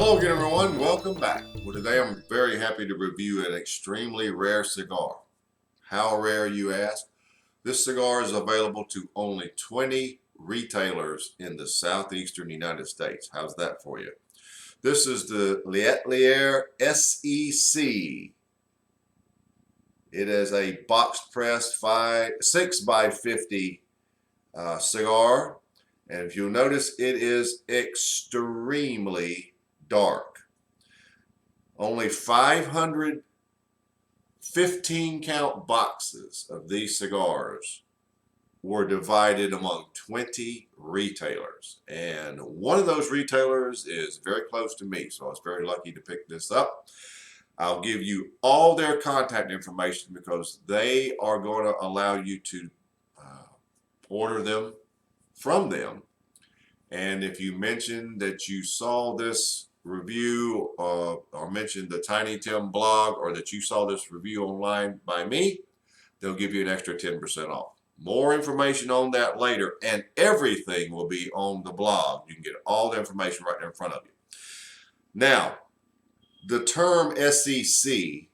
Hello again, everyone. Welcome back. Well, today I'm very happy to review an extremely rare cigar. How rare, you ask? This cigar is available to only 20 retailers in the southeastern United States. How's that for you? This is the Letelier SEC. It is a box pressed 6x50 cigar. And if you'll notice, it is extremely dark. Only 515 count boxes of these cigars were divided among 20 retailers. And one of those retailers is very close to me, so I was very lucky to pick this up. I'll give you all their contact information because they are going to allow you to order them from them. And if you mention that you saw this review or mentioned the Tiny Tim blog or that you saw this review online by me, they'll give you an extra 10% off. More information on that later, and everything will be on the blog. You can get all the information right there in front of you. Now, the term SEC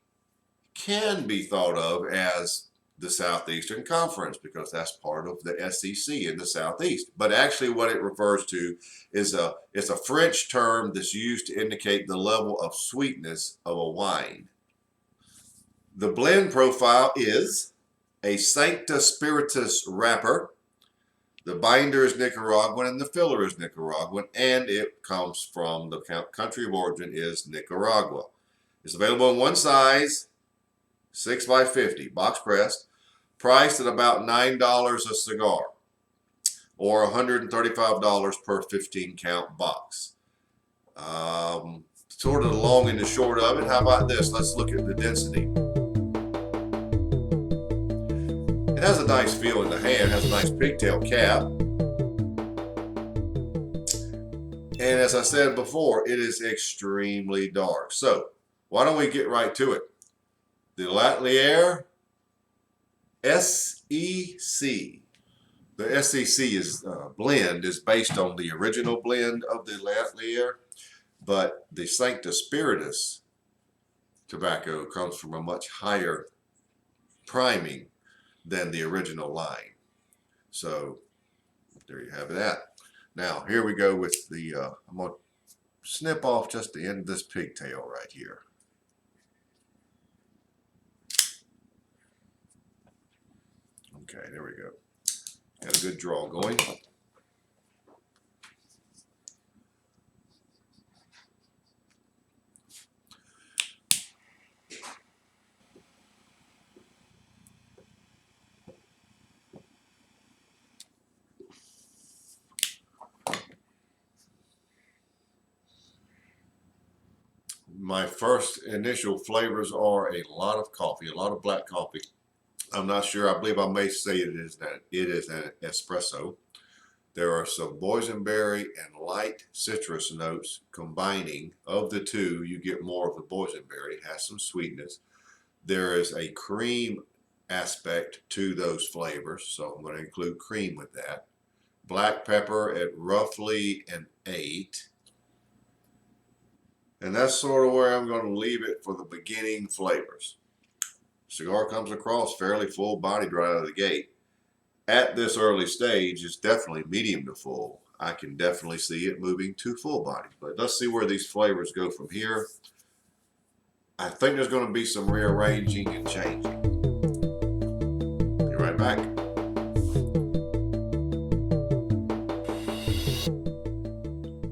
can be thought of as the Southeastern Conference because that's part of the SEC in the Southeast. But actually what it refers to is it's a French term that's used to indicate the level of sweetness of a wine. The blend profile is a Sancta Spiritus wrapper. The binder is Nicaraguan and the filler is Nicaraguan, and it comes from the country of origin is Nicaragua. It's available in one size, 6x50, box pressed. Priced at about $9 a cigar, or $135 per 15 count box. Sort of the long and the short of it. How about this? Let's look at the density. It has a nice feel in the hand, has a nice pigtail cap. And as I said before, it is extremely dark. So why don't we get right to it? The Letelier SEC. The SEC blend is based on the original blend of the Letelier, but the Sancta Spiritus tobacco comes from a much higher priming than the original line. So there you have that. Now here we go with the, I'm going to snip off just the end of this pigtail right here. Okay, there we go. Got a good draw going. My first initial flavors are a lot of coffee, a lot of black coffee. I'm not sure. I believe I may say it is an espresso. There are some boysenberry and light citrus notes combining. Of the two, you get more of the boysenberry. It has some sweetness. There is a cream aspect to those flavors, so I'm going to include cream with that. Black pepper at roughly an 8. And that's sort of where I'm going to leave it for the beginning flavors. Cigar comes across fairly full-bodied right out of the gate. At this early stage, it's definitely medium to full. I can definitely see it moving to full-bodied. But let's see where these flavors go from here. I think there's going to be some rearranging and changing. Be right back.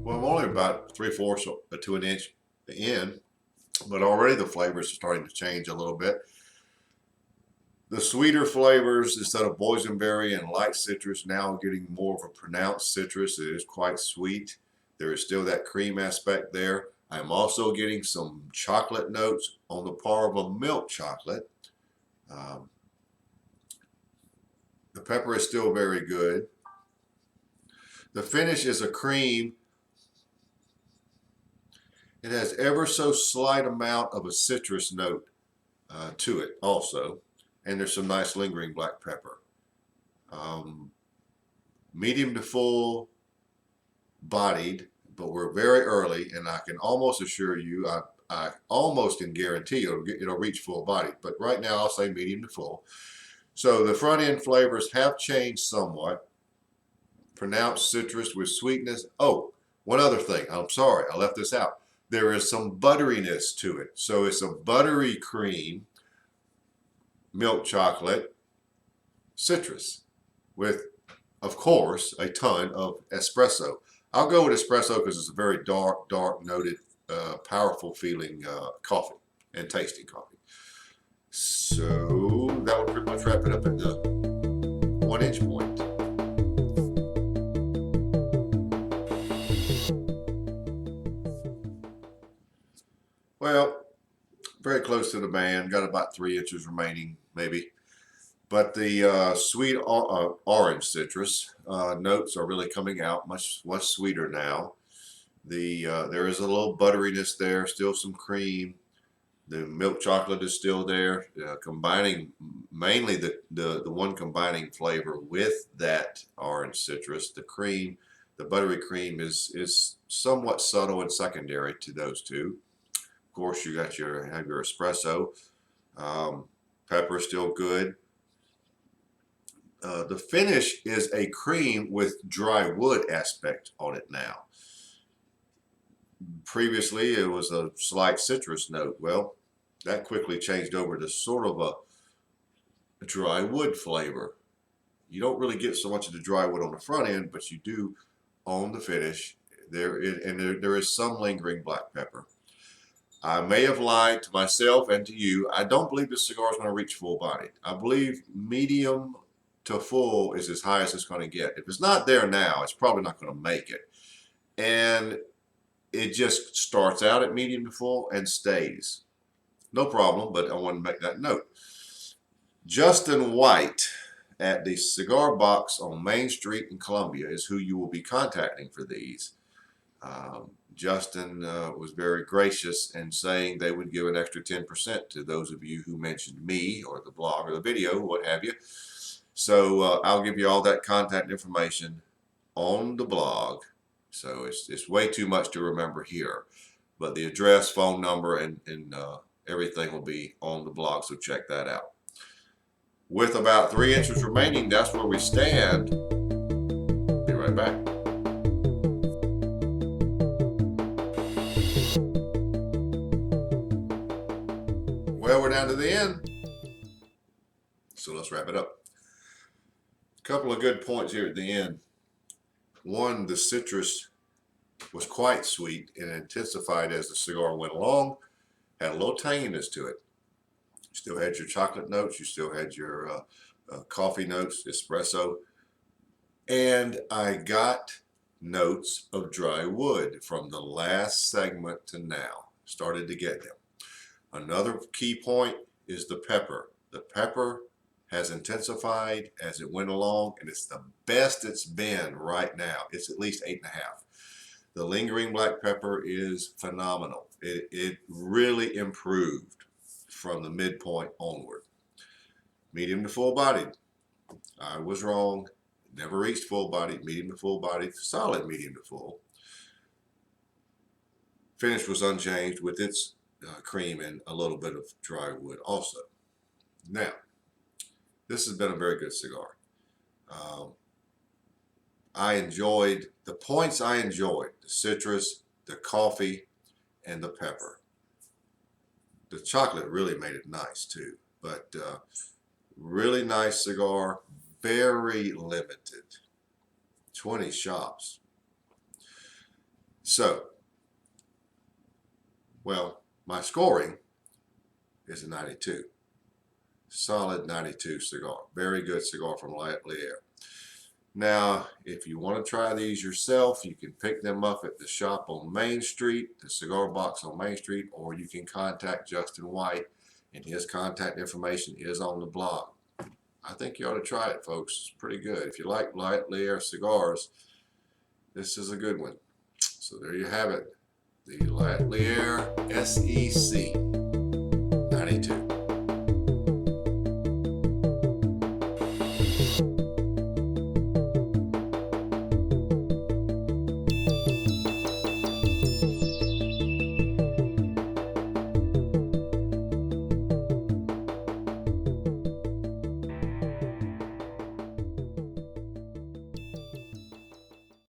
Well, I'm only about 3/4 to an inch in, but already the flavors are starting to change a little bit. The sweeter flavors, instead of boysenberry and light citrus, now getting more of a pronounced citrus. It is quite sweet. There is still that cream aspect there. I'm also getting some chocolate notes on the par of a milk chocolate. The pepper is still very good. The finish is a cream. It has ever so slight amount of a citrus note to it also. And there's some nice lingering black pepper. Medium to full bodied, but we're very early, and I can almost assure you, I almost can guarantee it'll reach full body. But right now, I'll say medium to full. So the front end flavors have changed somewhat. Pronounced citrus with sweetness. Oh, one other thing. I'm sorry, I left this out. There is some butteriness to it. So it's a buttery cream, milk chocolate, citrus, with, of course, a ton of espresso. I'll go with espresso because it's a very dark noted, powerful feeling coffee and tasting coffee. So that would pretty much wrap it up at the 1 inch point. Well, very close to the band. Got about 3 inches remaining, maybe. But the sweet orange citrus notes are really coming out much sweeter now. There is a little butteriness there, still some cream. The milk chocolate is still there, combining mainly the one combining flavor with that orange citrus. The cream, the buttery cream is somewhat subtle and secondary to those two. Of course, you got have your espresso. Pepper is still good. The finish is a cream with dry wood aspect on it now. Previously, it was a slight citrus note. Well, that quickly changed over to sort of a dry wood flavor. You don't really get so much of the dry wood on the front end, but you do on the finish. There is some lingering black pepper. I may have lied to myself and to you. I don't believe this cigar is going to reach full body. I believe medium to full is as high as it's going to get. If it's not there now, it's probably not going to make it. And it just starts out at medium to full and stays. No problem, but I want to make that note. Justin White at the Cigar Box on Main Street in Columbia is who you will be contacting for these. Justin was very gracious in saying they would give an extra 10% to those of you who mentioned me or the blog or the video, what have you. So I'll give you all that contact information on the blog. So it's way too much to remember here. But the address, phone number, and everything will be on the blog, so check that out. With about 3 inches remaining, that's where we stand. Be right back. Well, we're down to the end, so let's wrap it up. A couple of good points here at the end. One, the citrus was quite sweet and intensified as the cigar went along. Had a little tanginess to it. You still had your chocolate notes. You still had your coffee notes, espresso. And I got notes of dry wood from the last segment to now. Started to get them. Another key point is the pepper. The pepper has intensified as it went along, and it's the best it's been right now. It's at least 8.5. The lingering black pepper is phenomenal. It really improved from the midpoint onward. Medium to full bodied. I was wrong. Never reached full bodied. Medium to full bodied. Solid medium to full. Finish was unchanged with its cream and a little bit of dry wood also. Now, this has been a very good cigar. I enjoyed the points. I enjoyed the citrus, the coffee, and the pepper. The chocolate really made it nice too, but really nice cigar, very limited, 20 shops. So, well, my scoring is a 92. Solid 92 cigar. Very good cigar from Lier. Now, if you want to try these yourself, you can pick them up at the shop on Main Street, the Cigar Box on Main Street, or you can contact Justin White, and his contact information is on the blog. I think you ought to try it, folks. It's pretty good. If you like Lier cigars, this is a good one. So there you have it. The Lier SEC.